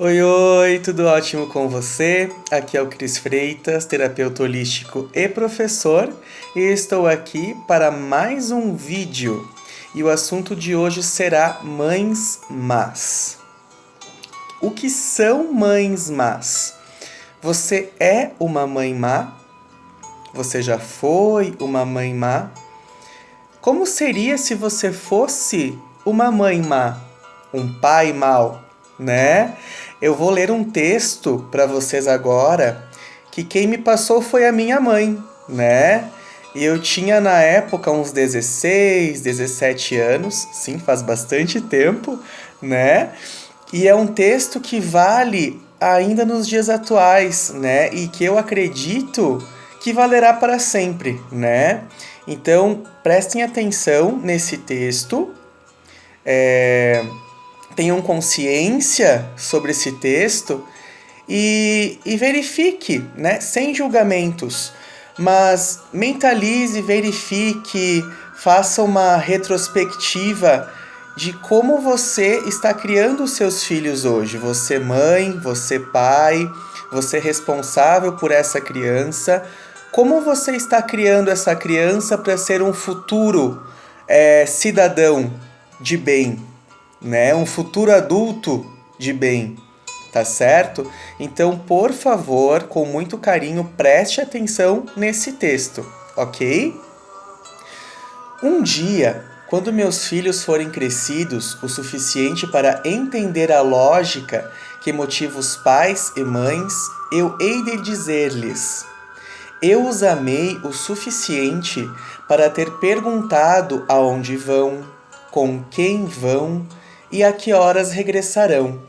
Oi, oi, tudo ótimo com você? Aqui é o Cris Freitas, terapeuta holístico e professor, e estou aqui para mais um vídeo. E o assunto de hoje será mães más. O que são mães más? Você é uma mãe má? Você já foi uma mãe má? Como seria se você fosse uma mãe má? Um pai mau, né? Eu vou ler um texto para vocês agora que quem me passou foi a minha mãe, né? E eu tinha na época uns 16, 17 anos, sim, faz bastante tempo, né? E é um texto que vale ainda nos dias atuais, né? E que eu acredito que valerá para sempre, né? Então, prestem atenção nesse texto, tenham consciência sobre esse texto e verifique, né? Sem julgamentos, mas mentalize, verifique, faça uma retrospectiva de como você está criando os seus filhos hoje. Você mãe, você pai, você responsável por essa criança. Como você está criando essa criança para ser um futuro cidadão de bem, né? Um futuro adulto de bem, tá certo? Então, por favor, com muito carinho, preste atenção nesse texto, ok? Um dia, quando meus filhos forem crescidos o suficiente para entender a lógica que motiva os pais e mães, eu hei de dizer-lhes: eu os amei o suficiente para ter perguntado aonde vão, com quem vão e a que horas regressarão.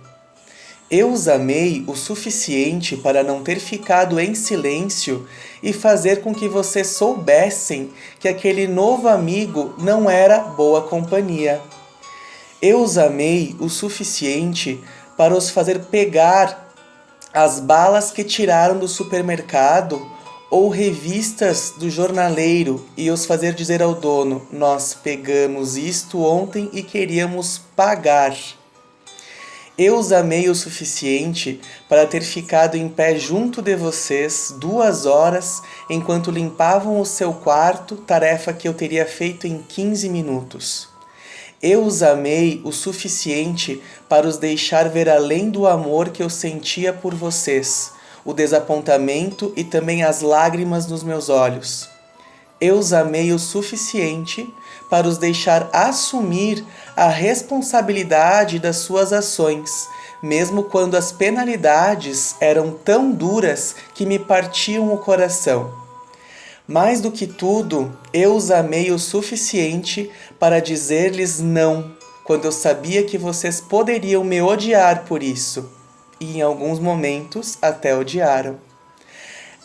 Eu os amei o suficiente para não ter ficado em silêncio e fazer com que vocês soubessem que aquele novo amigo não era boa companhia. Eu os amei o suficiente para os fazer pegar as balas que tiraram do supermercado ou revistas do jornaleiro e os fazer dizer ao dono: nós pegamos isto ontem e queríamos pagar. Eu os amei o suficiente para ter ficado em pé junto de vocês 2 horas enquanto limpavam o seu quarto, tarefa que eu teria feito em 15 minutos. Eu os amei o suficiente para os deixar ver além do amor que eu sentia por vocês, o desapontamento e também as lágrimas nos meus olhos. Eu os amei o suficiente para os deixar assumir a responsabilidade das suas ações, mesmo quando as penalidades eram tão duras que me partiam o coração. Mais do que tudo, eu os amei o suficiente para dizer-lhes não, quando eu sabia que vocês poderiam me odiar por isso, e em alguns momentos até odiaram.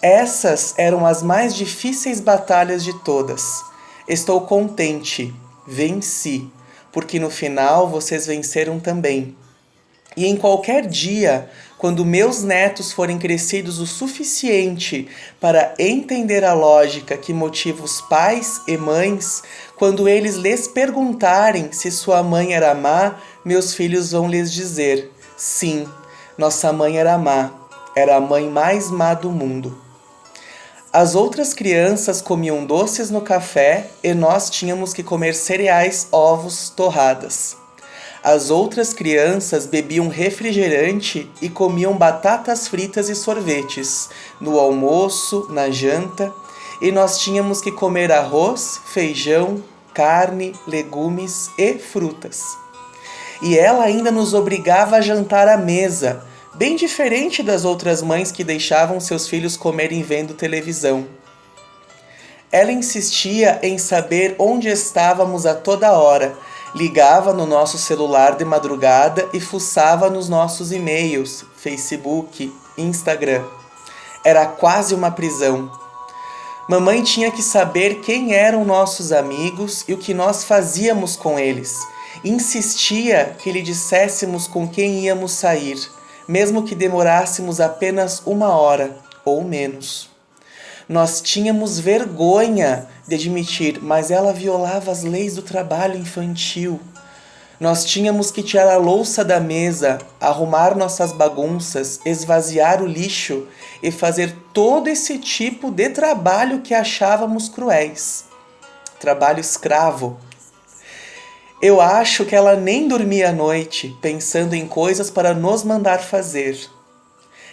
Essas eram as mais difíceis batalhas de todas. Estou contente, venci, porque no final vocês venceram também. E em qualquer dia, quando meus netos forem crescidos o suficiente para entender a lógica que motiva os pais e mães, quando eles lhes perguntarem se sua mãe era má, meus filhos vão lhes dizer: sim, nossa mãe era má, era a mãe mais má do mundo. As outras crianças comiam doces no café e nós tínhamos que comer cereais, ovos, torradas. As outras crianças bebiam refrigerante e comiam batatas fritas e sorvetes no almoço, na janta, e nós tínhamos que comer arroz, feijão, carne, legumes e frutas. E ela ainda nos obrigava a jantar à mesa, bem diferente das outras mães que deixavam seus filhos comerem vendo televisão. Ela insistia em saber onde estávamos a toda hora, ligava no nosso celular de madrugada e fuçava nos nossos e-mails, Facebook, Instagram. Era quase uma prisão. Mamãe tinha que saber quem eram nossos amigos e o que nós fazíamos com eles. Insistia que lhe disséssemos com quem íamos sair, mesmo que demorássemos apenas 1 hora ou menos. Nós tínhamos vergonha de admitir, mas ela violava as leis do trabalho infantil. Nós tínhamos que tirar a louça da mesa, arrumar nossas bagunças, esvaziar o lixo e fazer todo esse tipo de trabalho que achávamos cruéis. Trabalho escravo. Eu acho que ela nem dormia à noite pensando em coisas para nos mandar fazer.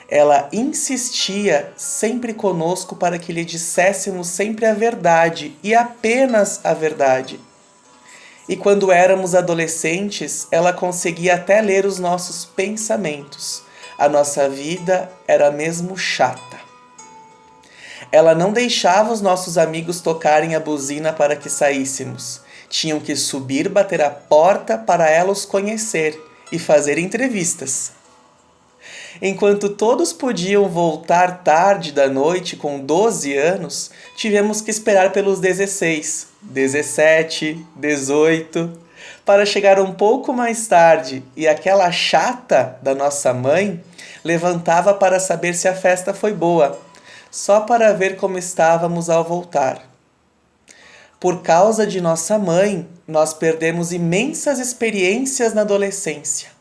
Ela insistia sempre conosco para que lhe disséssemos sempre a verdade e apenas a verdade. E quando éramos adolescentes, ela conseguia até ler os nossos pensamentos. A nossa vida era mesmo chata. Ela não deixava os nossos amigos tocarem a buzina para que saíssemos. Tinham que subir, bater a porta para ela os conhecer e fazer entrevistas. Enquanto todos podiam voltar tarde da noite com 12 anos, tivemos que esperar pelos 16, 17, 18, para chegar um pouco mais tarde e aquela chata da nossa mãe levantava para saber se a festa foi boa, só para ver como estávamos ao voltar. Por causa de nossa mãe, nós perdemos imensas experiências na adolescência.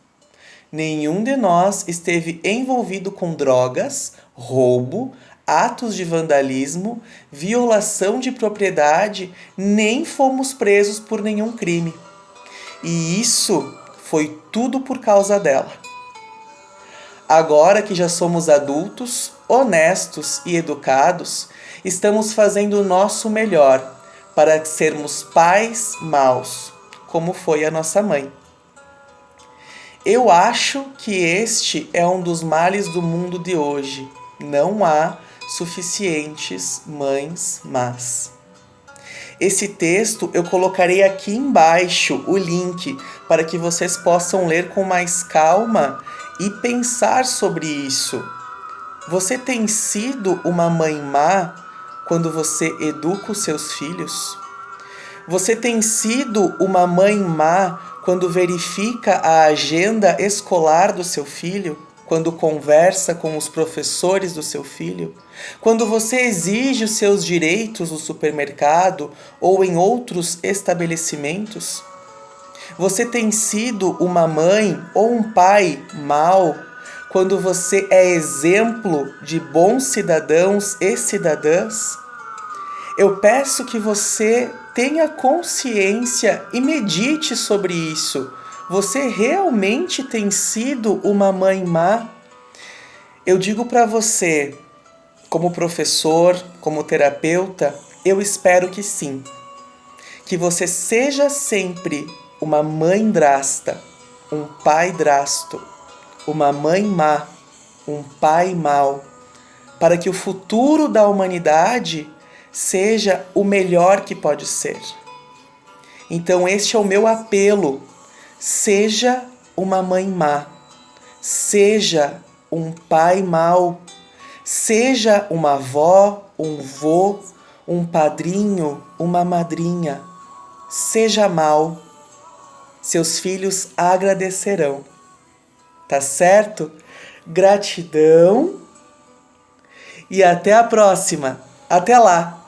Nenhum de nós esteve envolvido com drogas, roubo, atos de vandalismo, violação de propriedade, nem fomos presos por nenhum crime. E isso foi tudo por causa dela. Agora que já somos adultos, honestos e educados, estamos fazendo o nosso melhor para sermos pais maus, como foi a nossa mãe. Eu acho que este é um dos males do mundo de hoje. Não há suficientes mães más. Esse texto eu colocarei aqui embaixo o link para que vocês possam ler com mais calma e pensar sobre isso. Você tem sido uma mãe má quando você educa os seus filhos? Você tem sido uma mãe má quando verifica a agenda escolar do seu filho? Quando conversa com os professores do seu filho? Quando você exige os seus direitos no supermercado ou em outros estabelecimentos? Você tem sido uma mãe ou um pai mau quando você é exemplo de bons cidadãos e cidadãs? Eu peço que você tenha consciência e medite sobre isso. Você realmente tem sido uma mãe má? Eu digo para você, como professor, como terapeuta, eu espero que sim. Que você seja sempre uma mãe drasta, um pai drasto, uma mãe má, um pai mau, para que o futuro da humanidade seja o melhor que pode ser. Então este é o meu apelo. Seja uma mãe má. Seja um pai mau. Seja uma avó, um vô, um padrinho, uma madrinha. Seja mau. Seus filhos agradecerão. Tá certo? Gratidão. E até a próxima. Até lá!